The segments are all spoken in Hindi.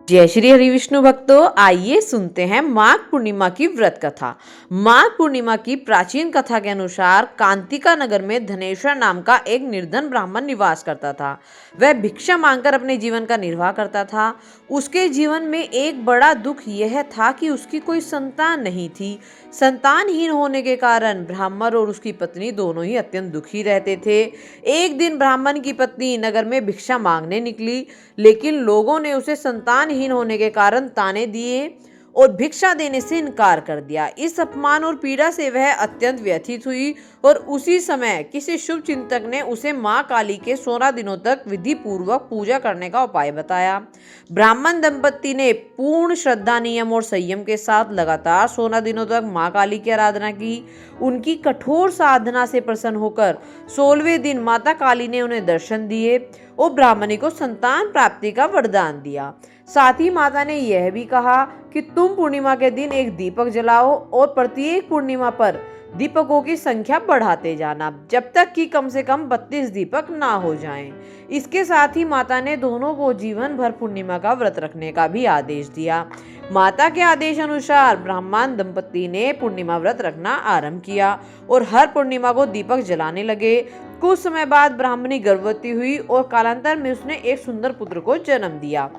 जय श्री हरि विष्णु भक्तों, आइए सुनते हैं माघ पूर्णिमा की व्रत कथा। माघ पूर्णिमा की प्राचीन कथा के अनुसार कांतिका नगर में धनेश्वर नाम का एक निर्धन ब्राह्मण निवास करता था। वह भिक्षा मांगकर अपने जीवन का निर्वाह करता था। उसके जीवन में एक बड़ा दुख यह था कि उसकी कोई संतान नहीं थी। संतानहीन होने के कारण ब्राह्मण और उसकी पत्नी दोनों ही अत्यंत दुखी रहते थे। एक दिन ब्राह्मण की पत्नी नगर में भिक्षा मांगने निकली, लेकिन लोगों ने उसे संतानहीन होने के कारण ताने दिए और भिक्षा देने से इनकार कर दिया। इस अपमान और पीड़ा से वह अत्यंत व्यथित हुई और उसी समय किसी शुभ चिंतक ने उसे मां काली के 16 दिनों तक विधि पूर्वक पूजा करने का उपाय बताया। ब्राह्मण दंपत्ति ने पूर्ण श्रद्धा, नियम और संयम के साथ लगातार 16 दिनों तक मां काली की आराधना की। उनकी कठोर साधना से प्रसन्न होकर 16वें दिन माता काली ने उन्हें दर्शन दिए और ब्राह्मणी को संतान प्राप्ति का वरदान दिया। साथ ही माता ने यह भी कहा कि तुम पूर्णिमा के दिन एक दीपक जलाओ और प्रत्येक पूर्णिमा पर दीपकों की संख्या बढ़ाते जाना, जब तक कि कम से कम 32 दीपक ना हो जाएं। इसके साथ ही माता ने दोनों को जीवन भर पूर्णिमा का व्रत रखने का भी आदेश दिया। माता के आदेश अनुसार ब्राह्मण दंपत्ति ने पूर्णिमा व्रत रखना आरंभ किया और हर पूर्णिमा को दीपक जलाने लगे। कुछ समय बाद ब्राह्मणी गर्भवती हुई और कालांतर में उसने एक सुंदर पुत्र को जन्म दिया,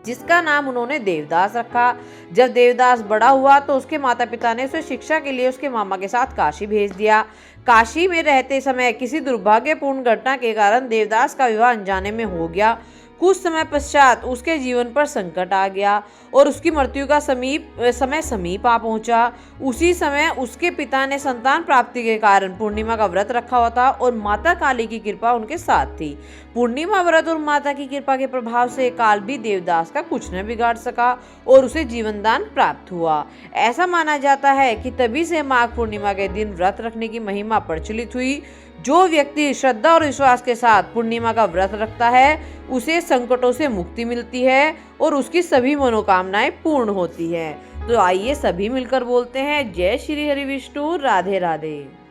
जिसका नाम उन्होंने देवदास रखा। जब देवदास बड़ा हुआ तो उसके माता पिता ने उसे शिक्षा के लिए उसके मामा के साथ काशी भेज दिया। काशी में रहते समय किसी दुर्भाग्यपूर्ण घटना के कारण देवदास का विवाह अनजाने में हो गया। कुछ समय पश्चात उसके जीवन पर संकट आ गया और उसकी मृत्यु का समय समीप आ पहुंचा। उसी समय उसके पिता ने संतान प्राप्ति के कारण पूर्णिमा का व्रत रखा हुआ था और माता काली की कृपा उनके साथ थी। पूर्णिमा व्रत और माता की कृपा के प्रभाव से काल भी देवदास का कुछ न बिगाड़ सका और उसे जीवन दान प्राप्त हुआ। ऐसा माना जाता है कि तभी से माघ पूर्णिमा के दिन व्रत रखने की महिमा प्रचलित हुई। जो व्यक्ति श्रद्धा और विश्वास के साथ पूर्णिमा का व्रत रखता है, उसे संकटों से मुक्ति मिलती है और उसकी सभी मनोकामनाएं पूर्ण होती है। तो आइए सभी मिलकर बोलते हैं, जय श्री हरि विष्णु, राधे राधे।